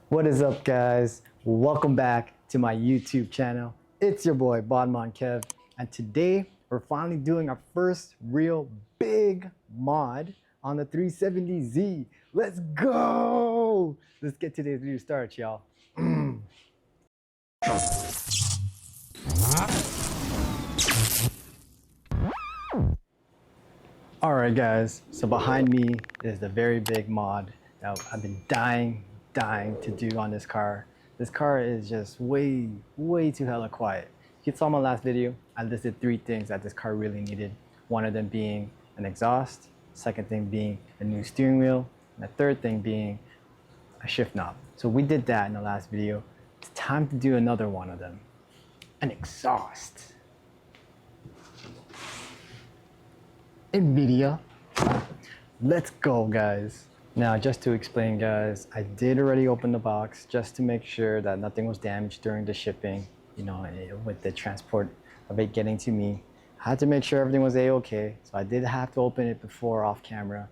What is up, guys? Welcome back to my YouTube channel. It's your boy Bodmon Kev, and today we're finally doing our first real big mod on the 370Z. Let's go! Let's get today's video started, y'all. Alright guys, so behind me is the very big mod that I've been dying to do on this car. This car is just way too hella quiet. You saw my last video, I listed 3 things that this car really needed. One of them being an exhaust, second thing being a new steering wheel, and the third thing being a shift knob. So we did that in the last video. It's time to do another one of them. An exhaust. Invidia. Let's go, guys. Now, just to explain, guys, I did already open the box just to make sure that nothing was damaged during the shipping, you know, with the transport of it getting to me. I had to make sure everything was a-okay, so I did have to open it before off camera.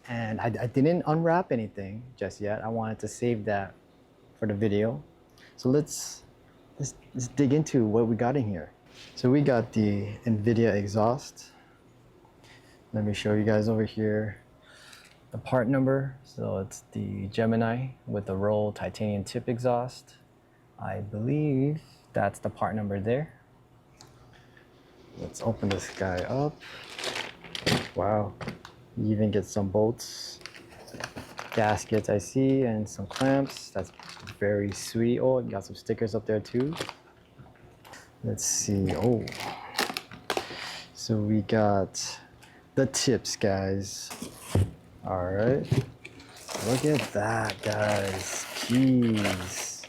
And I didn't unwrap anything just yet. I wanted to save that for the video. So let's dig into what we got in here. So we got the Invidia exhaust. Let me show you guys over here the part number. So it's the Gemini with the roll titanium tip exhaust. I believe that's the part number there. Let's open this guy up. Wow, you even get some bolts, gaskets I see, and some clamps. That's very sweet. Oh, you got some stickers up there too. Let's see. Oh, so we got the tips, guys. All right, look at that, guys. Jeez.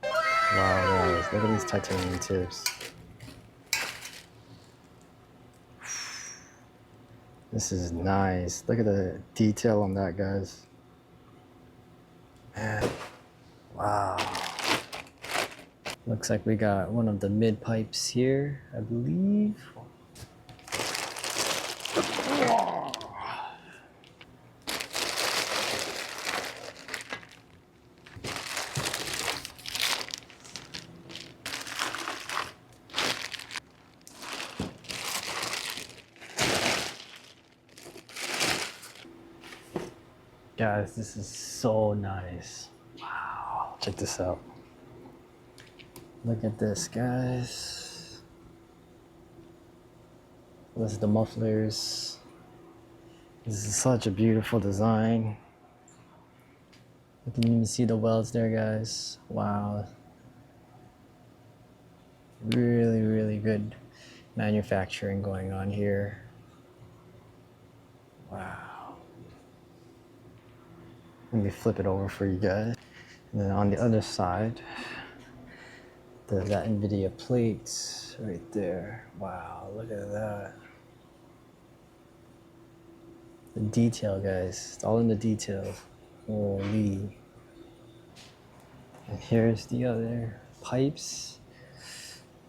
Wow, guys, look at these titanium tips. This is nice. Look at the detail on that, guys. Man, wow. Looks like we got one of the mid pipes here, I believe. Guys, this is so nice. Wow, check this out. Look at this, guys. This is the mufflers. This is such a beautiful design. You can even see the welds there, guys. Wow. Really good manufacturing going on here. Wow. Let me flip it over for you guys. And then on the other side, there's that Invidia plate right there. Wow, look at that. The detail, guys. It's all in the detail. Holy. And here's the other pipes.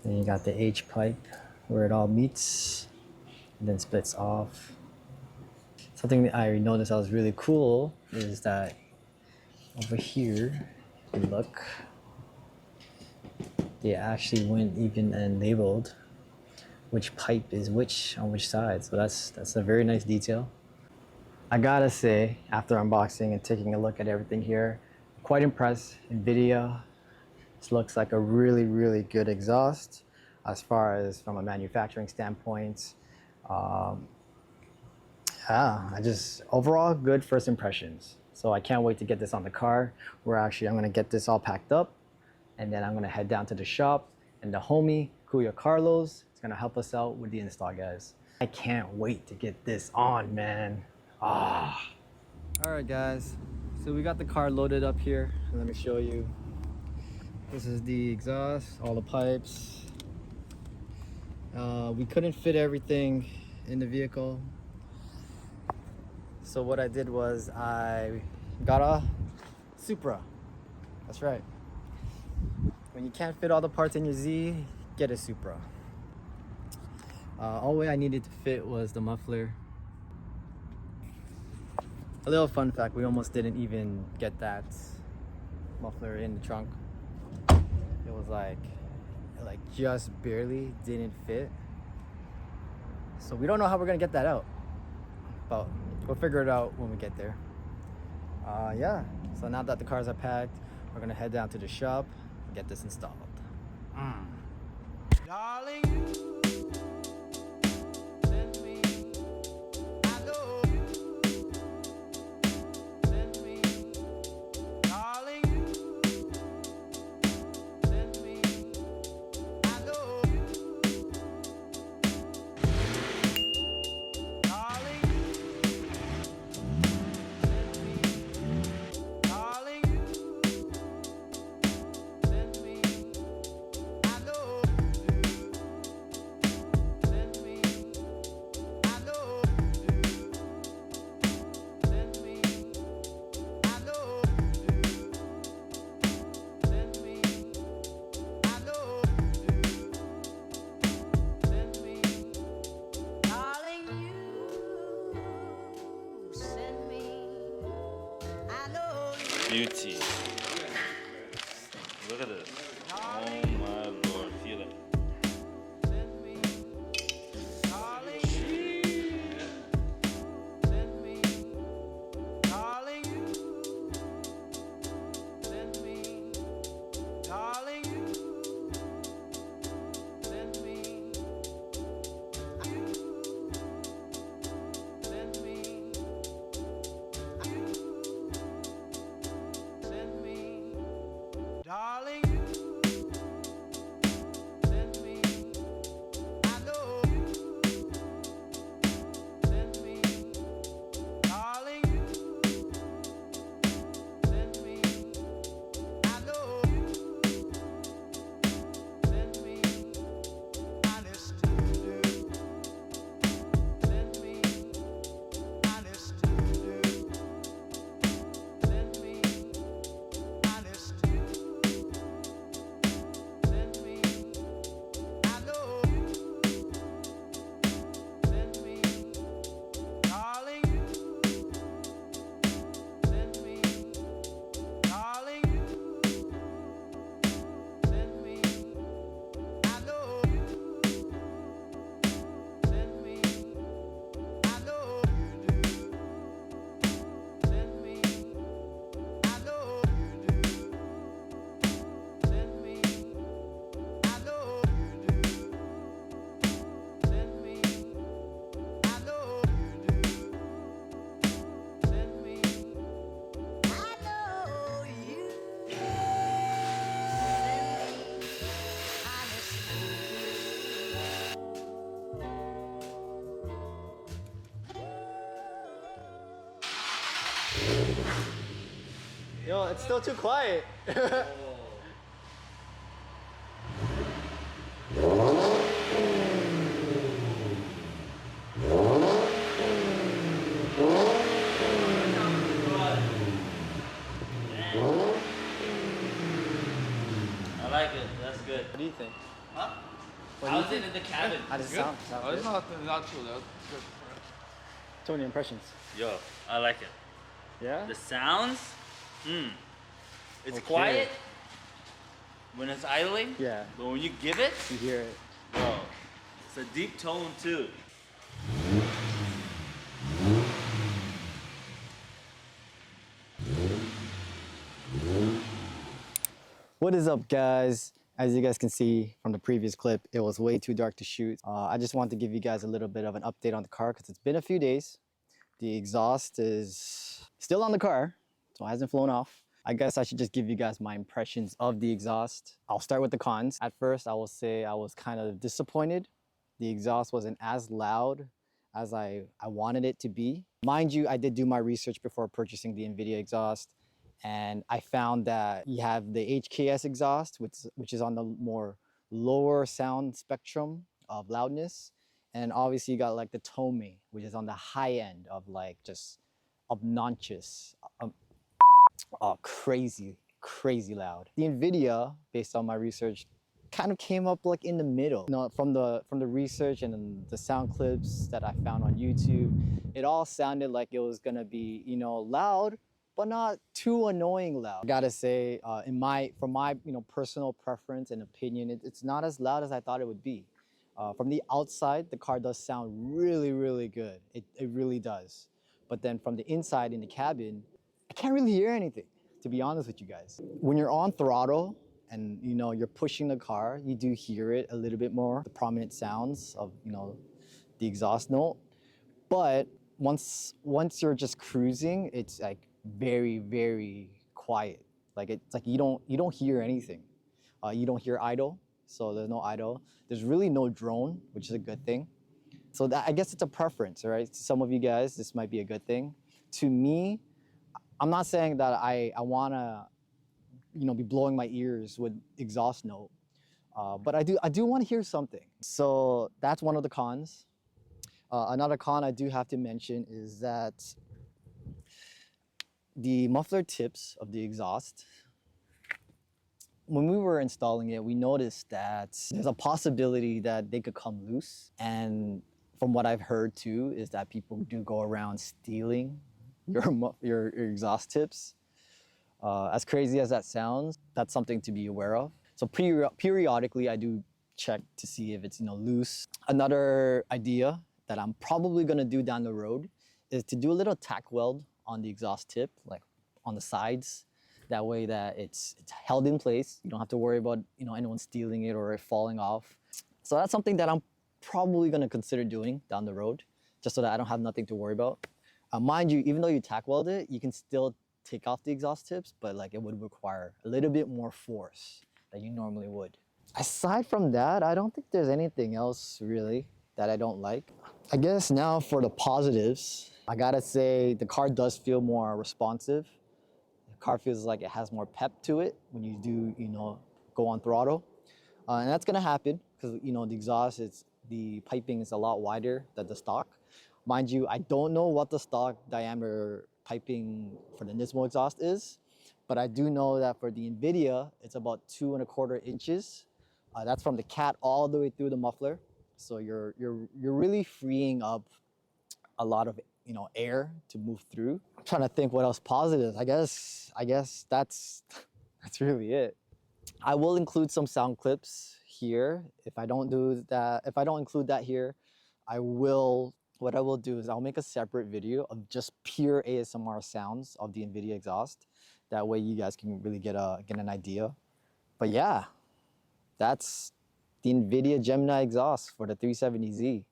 Then you got the H pipe where it all meets and then splits off. Something that I noticed that was really cool is that over here, if you look, they actually went even and labeled which pipe is which on which side. So that's a very nice detail. I gotta say, after unboxing and taking a look at everything here, quite impressed. Invidia, this looks like a really good exhaust as far as from a manufacturing standpoint. Yeah, overall good first impressions. So I can't wait to get this on the car. I'm gonna get this all packed up and then I'm gonna head down to the shop and the homie, Kuya Carlos, is gonna help us out with the install, guys. I can't wait to get this on, man. Ah. All right, guys. So we got the car loaded up here. Let me show you. This is the exhaust, all the pipes. We couldn't fit everything in the vehicle. So what I did was I got a Supra. That's right. When you can't fit all the parts in your Z, get a Supra. All way I needed to fit was the muffler. A little fun fact, we almost didn't even get that muffler in the trunk. It was like just barely didn't fit. So we don't know how we're gonna get that out, but we'll figure it out when we get there. Yeah, so now that the cars are packed, we're gonna head down to the shop and get this installed. Darling, you send me, I know you send me, darling, you send me, I know you, darling, you send me, darling, you send me, I know you do. Send me, I know you do. Send me, I know you do. Send me, I know you do. Send me, darling, you send me, I know you. Beauty. Look at this. Oh my lord, feel it. Send me, darling, you send me, darling, you send me, darling, you send me, you send me, you send me, darling, you send me, I know you send me, darling, you send me, I know you send me, honest to do, send me, honest to do, send me, honest to, send me, I know you send me, darling, you send me, darling, you send me, I know you send me, I know you do. Send me, I know you do. Send me, I know you do. Send me, I know you do. Send me, I know you. Send me, Yo, it's still too quiet. I like it, that's good. What do you think? Huh? What do How you is think? it in the cabin? How does it sound? Sound Oh, it's good? not too loud. Good. So many impressions. Yo, I like it. Yeah? The sounds, it's Okay. quiet when it's idling. Yeah. But when you give it, You hear it. bro, it's a deep tone too. What is up, guys? As you guys can see from the previous clip, it was way too dark to shoot. I just wanted to give you guys a little bit of an update on the car because it's been a few days. The exhaust is still on the car, so it hasn't flown off. I guess I should just give you guys my impressions of the exhaust. I'll start with the cons. At first, I will say I was kind of disappointed. The exhaust wasn't as loud as I wanted it to be. Mind you, I did do my research before purchasing the Invidia exhaust, and I found that you have the HKS exhaust, which is on the more lower sound spectrum of loudness. And obviously you got like the Tomei, which is on the high end of like just obnoxious, crazy loud. The Invidia, based on my research, kind of came up like in the middle. You know, from the research and then the sound clips that I found on YouTube, it all sounded like it was gonna be, you know, loud, but not too annoying loud. I gotta say, from my personal preference and opinion, it's not as loud as I thought it would be. From the outside, the car does sound really, really good. It really does. But then from the inside in the cabin, I can't really hear anything, to be honest with you guys. When you're on throttle and you know you're pushing the car, you do hear it a little bit more, the prominent sounds of the exhaust note. But once you're just cruising, it's like very, very quiet. Like it's like you don't hear anything. You don't hear idle, so there's no idle. There's really no drone, which is a good thing. So that, I guess it's a preference, right? To some of you guys, this might be a good thing. To me, I'm not saying that I wanna be blowing my ears with exhaust note, but I do want to hear something. So that's one of the cons. Another con I do have to mention is that the muffler tips of the exhaust, when we were installing it, we noticed that there's a possibility that they could come loose. And from what I've heard too, is that people do go around stealing your exhaust tips. As crazy as that sounds, that's something to be aware of. So periodically, I do check to see if it's loose. Another idea that I'm probably gonna do down the road is to do a little tack weld on the exhaust tip, like on the sides. That way that it's held in place. You don't have to worry about anyone stealing it or it falling off. So that's something that I'm probably gonna consider doing down the road, just so that I don't have nothing to worry about. Mind you, even though you tack weld it, you can still take off the exhaust tips, but like it would require a little bit more force than you normally would. Aside from that, I don't think there's anything else really that I don't like. I guess now for the positives, I gotta say the car does feel more responsive. The car feels like it has more pep to it when you do, go on throttle. And that's gonna happen because, the exhaust, the piping is a lot wider than the stock. Mind you, I don't know what the stock diameter piping for the Nismo exhaust is, but I do know that for the Invidia, it's about 2.25 inches. That's from the cat all the way through the muffler. So you're really freeing up a lot of air to move through. I'm trying to think what else positive. I guess that's that's really it. I will include some sound clips here. If I don't include that here, what I will do is I'll make a separate video of just pure ASMR sounds of the Invidia exhaust. That way you guys can really get an idea. But yeah, that's the Invidia Gemini exhaust for the 370Z.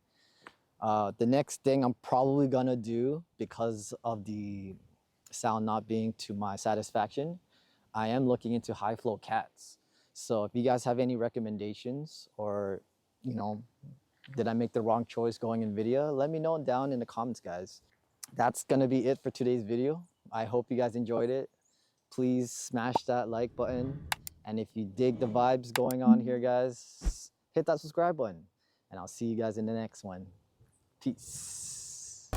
The next thing I'm probably gonna do, because of the sound not being to my satisfaction, I am looking into high flow cats. So if you guys have any recommendations, or did I make the wrong choice going Nvidia, let me know down in the comments, guys. That's gonna be it for today's video. I hope you guys enjoyed it. Please smash that like button, and if you dig the vibes going on here, guys, hit that subscribe button, and I'll see you guys in the next one. Peace.